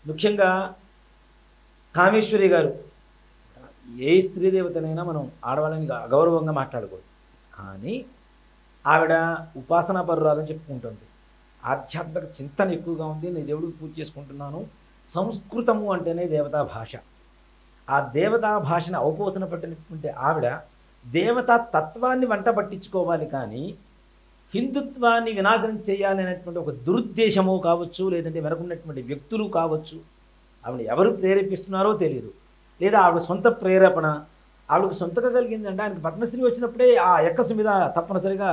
ముఖ్యంగా కామేశ్వరి గారు, ఏ స్త్రీ దేవతనైనా మనం ఆడవాళ్ళని అగౌరవంగా మాట్లాడకూడదు. కానీ ఆవిడ ఉపాసనా పరురాలని చెప్పుకుంటుంది. ఆధ్యాత్మిక చింతన ఎక్కువగా ఉంది. నేను దేవుడికి పూజ చేసుకుంటున్నాను. సంస్కృతము అంటేనే దేవతా భాష. ఆ దేవతా భాషను అవపోసన పట్టినటువంటి ఆవిడ దేవతా తత్వాన్ని వంట పట్టించుకోవాలి, కానీ హిందుత్వాన్ని వినాశనం చేయాలి అనేటువంటి ఒక దురుద్దేశమో కావచ్చు, లేదంటే వెనకున్నటువంటి వ్యక్తులు కావచ్చు, ఆవిడ ఎవరు ప్రేరేపిస్తున్నారో తెలియదు, లేదా ఆవిడ సొంత ప్రేరేపణ ఆవిడకు సొంతగా కలిగిందంటే ఆయనకు పద్మశ్రీ వచ్చినప్పుడే ఆ ఎక్కసు మీద తప్పనిసరిగా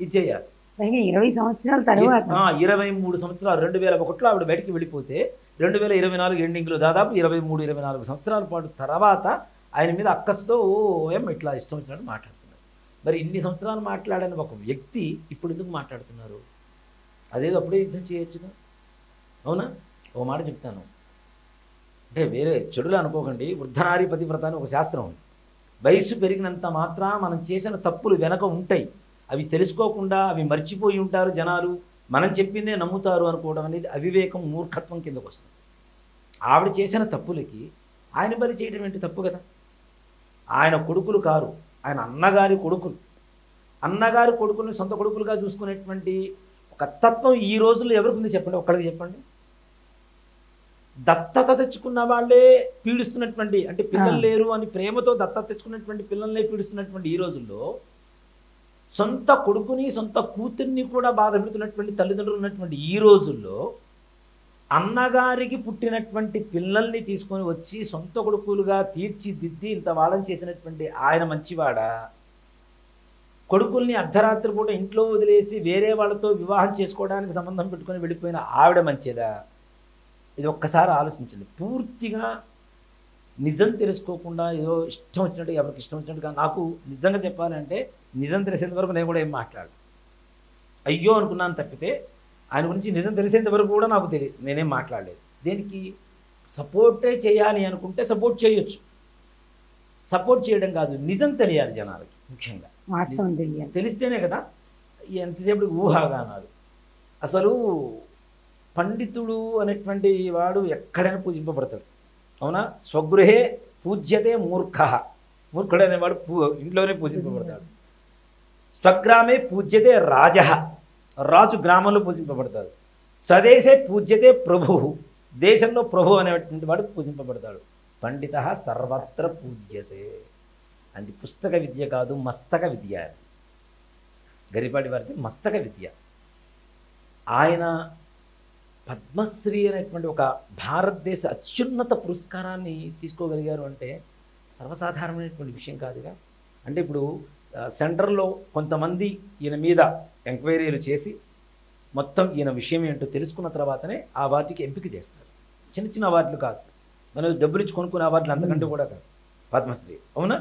ఇచ్చేయాలి. 20 సంవత్సరాల తర్వాత 23 సంవత్సరాలు 2001లో ఆవిడ బయటికి వెళ్ళిపోతే 2024 ఎండింగ్లో దాదాపు 23-24 సంవత్సరాల పాటు తర్వాత ఆయన మీద అక్కసుతో ఇట్లా ఇష్టం వచ్చినట్టు మాట్లాడుతున్నారు. మరి ఇన్ని సంవత్సరాలు మాట్లాడని ఒక వ్యక్తి ఇప్పుడు ఎందుకు మాట్లాడుతున్నారు? అదేదో అప్పుడే యుద్ధం చేయొచ్చుగా. అవునా? ఓ మాట చెప్తాను, అంటే వేరే చెడులు అనుకోకండి. వృద్ధనారీ పతివ్రత అని ఒక శాస్త్రం ఉంది. వయస్సు పెరిగినంత మాత్రం మనం చేసిన తప్పులు వెనక ఉంటాయి, అవి తెలుసుకోకుండా అవి మర్చిపోయి ఉంటారు జనాలు, మనం చెప్పిందే నమ్ముతారు అనుకోవడం అనేది అవివేకం, మూర్ఖత్వం కిందకు వస్తుంది. ఆవిడ చేసిన తప్పులకి ఆయన బలి చేయడం ఏంటి? తప్పు కదా. ఆయన కొడుకులు కారు, ఆయన అన్నగారి కొడుకులు. అన్నగారి కొడుకుల్ని సొంత కొడుకులుగా చూసుకునేటువంటి ఒక తత్వం ఈ రోజుల్లో ఎవరికి ఉంది చెప్పండి, ఒక్కడికి చెప్పండి. దత్తత తెచ్చుకున్న వాళ్ళే పీడిస్తున్నటువంటి, అంటే పిల్లలు లేరు అని ప్రేమతో దత్తత తెచ్చుకున్నటువంటి పిల్లల్నే పీడిస్తున్నటువంటి ఈ రోజుల్లో సొంత కొడుకుని సొంత కూతుర్ని కూడా బాధ పెడుతున్నటువంటి తల్లిదండ్రులు ఉన్నటువంటి ఈ రోజుల్లో అన్నగారికి పుట్టినటువంటి పిల్లల్ని తీసుకొని వచ్చి సొంత కొడుకులుగా తీర్చిదిద్ది ఇంత వాళ్ళని చేసినటువంటి ఆయన మంచివాడా? కొడుకుల్ని అర్ధరాత్రి పూట ఇంట్లో వదిలేసి వేరే వాళ్ళతో వివాహం చేసుకోవడానికి సంబంధం పెట్టుకొని వెళ్ళిపోయిన ఆవిడ మంచిదా? ఇది ఒక్కసారి ఆలోచించండి. పూర్తిగా నిజం తెలుసుకోకుండా ఏదో ఇష్టం వచ్చినట్టు ఎవరికి ఇష్టం వచ్చినట్టుగా, నాకు నిజంగా చెప్పాలంటే నిజం తెలిసేంత వరకు నేను కూడా ఏం మాట్లాడు, అయ్యో అనుకున్నాను తప్పితే ఆయన గురించి నిజం తెలిసేంత వరకు కూడా నాకు తెలియదు, నేనేం మాట్లాడలేదు. దేనికి? సపోర్టే చేయాలి అనుకుంటే సపోర్ట్ చేయొచ్చు, సపోర్ట్ చేయడం కాదు, నిజం తెలియాలి జనాలకి. ముఖ్యంగా తెలిస్తేనే కదా ఎంతసేపు ఊహాగానాలు. అసలు పండితుడు అనేటువంటి వాడు ఎక్కడైనా పూజింపబడతాడు. అవునా? స్వగృహే పూజ్యతే మూర్ఖ, మూర్ఖుడు అనేవాడు ఇంట్లోనే పూజింపబడతాడు. స్వగ్రామే పూజ్యతే రాజ, రాజు గ్రామంలో పూజింపబడతాడు. స్వదేశే పూజ్యతే ప్రభు, దేశంలో ప్రభు అనేటువంటి వాడు పూజింపబడతాడు. పండిత సర్వత్ర పూజ్యతే. అది పుస్తక విద్య కాదు, మస్తక విద్య. గరిపాటి వారిది మస్తక విద్య. ఆయన పద్మశ్రీ అనేటువంటి ఒక భారతదేశ అత్యున్నత పురస్కారాన్ని తీసుకోగలిగారు అంటే సర్వసాధారణమైనటువంటి విషయం కాదుగా. అంటే ఇప్పుడు సెంటర్లో కొంతమంది ఈయన మీద ఎంక్వైరీలు చేసి మొత్తం ఈయన విషయం ఏంటో తెలుసుకున్న తర్వాతనే ఆ వాటికి ఎంపిక చేస్తారు. చిన్న చిన్న అవార్డులు కాదు, మనం డబ్బులు ఇచ్చి కొనుక్కునే అవార్డులు అంతకంటే కూడా కాదు పద్మశ్రీ. అవునా?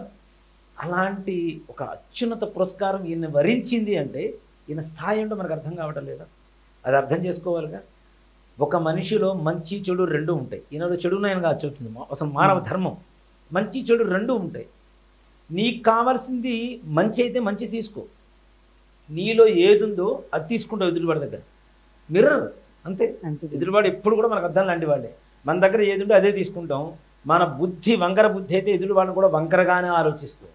అలాంటి ఒక అత్యున్నత పురస్కారం ఈయన వరించింది అంటే ఈయన స్థాయి ఏంటో మనకు అర్థం కావటం లేదా? అది అర్థం చేసుకోవాలిగా. ఒక మనిషిలో మంచి చెడు రెండు ఉంటాయి. ఈయనలో చెడును ఆయన కాదు చెబుతుంది, అసలు మానవ ధర్మం. మంచి చెడు రెండు ఉంటాయి. నీకు కావాల్సింది మంచి అయితే మంచి తీసుకో, నీలో ఏది ఉందో అది తీసుకుంటావు ఎదురువాడి దగ్గర. మిర్రర్ అంతే. ఎదురువాడు ఎప్పుడు కూడా మనకు అర్థం లాంటి వాళ్ళే. మన దగ్గర ఏది ఉందో అదే తీసుకుంటాం. మన బుద్ధి వంకర బుద్ధి అయితే ఎదురువాడిని కూడా వంకరగానే ఆలోచిస్తాం.